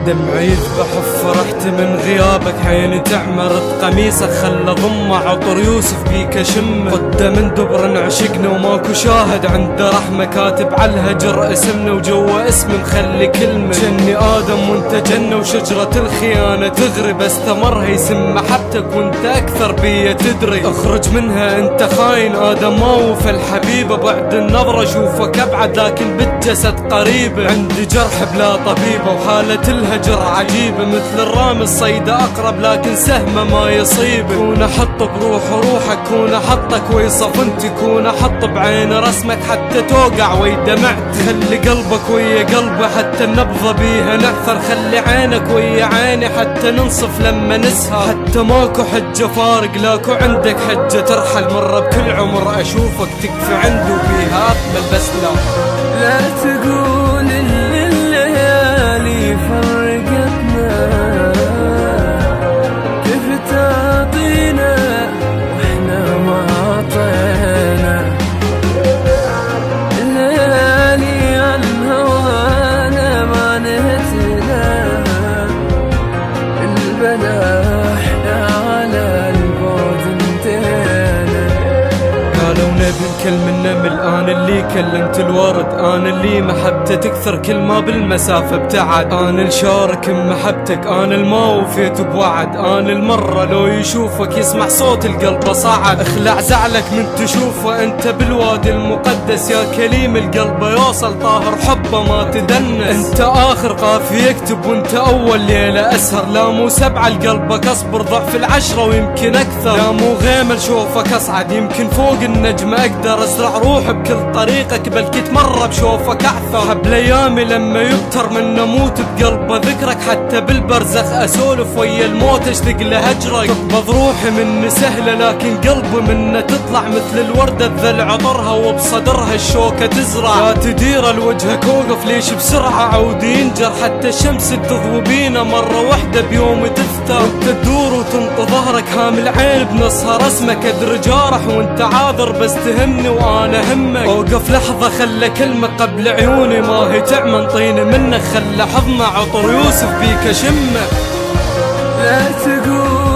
دمعي يذبح فرحت من غيابك، عيني تعمرت قميصك خلى ضمه عطر يوسف بيك اشمه. قدة من دبر عشقنا وماكو شاهد عنده رحمة، كاتب على الهجر اسمنا وجوا اسم مخلي كلمة. جني آدم وانت جنة وشجرة الخيانة تغري، بستمر هيسم محبتك وانت أكثر بيا تدري. اخرج منها انت خاين، آدم ما وفى الحبيبة، بعد النظرة شوفك أبعد لكن بالجسد قريبة. عندي جرح بلا طبيبة وحالة الهجر عجيبة، مثل الرامي الصيد أقرب لكن سهمه ما يصيبه. كون أحط بروح روحك، كون أحطك ويصف انت، كون أحط بعين رسمك حتى توقع ويدمعت. خلي قلبك ويا قلبه حتى النبضة بيها نعثر، خلي عينك ويا عيني حتى ننصف لما نسهر. حتى ماكو حجة فارق لاكو عندك حجة ترحل، مرة بكل عمر أشوفك تكفي عنده وبيها أقبل، بس لا تقول إن الليالي فرقتنا، كيف تعطينا واحنا ما عطينا. الليالي عن هوانا ما نهتنا، البلا احنا على البعد انتهينا. قالوا نبي نكلم الآن اللي كلمت الورد، أنا اللي محبته تكثر كل ما بالمسافة ابتعد. أنا الشارك محبتك، أنا الما وفيت بوعد، أنا المرة لو يشوفك يسمع صوت القلب صعد. اخلع زعلك من تشوفه أنت بالوادي المقدس، يا كليم القلب يوصل طاهر حبه ما تدنس. أنت آخر قافي يكتب وأنت أول ليلة أسهر، لا مو سبعة لقلبك أصبر ضعف العشرة ويمكن أكثر. لا مو غيمة شوفك أصعد، يمكن فوق النجم أقدر أزرع روح بكل طريقك، بلكي تمر بشوفك أعثر. حب ليامي لما يبتر من نموت بقلبه ذكرك، حتى بالبرزخ أسولف ويا الموت اشتق لهجرك. تقبض روحي مني سهلة لكن قلبي منه تطلع، مثل الوردة تذل عطرها وبصدرها الشوكة تزرع. لا تدير لوجهك وقف ليش بسرعة عود ينجر، حتى الشمس تضوي بينا مرة واحدة بيوم تفتر. وانت تدور وتنطي ظهرك هامل عين بنصها رسمك، ادري جارح وانت عاذر بس تهمني وانا همك. اوقف لحظة خلى كلمة قبل عيوني ما هي تعمى انطيني منك، خلى حضنه عطر يوسف بيك اشمه. لا تقول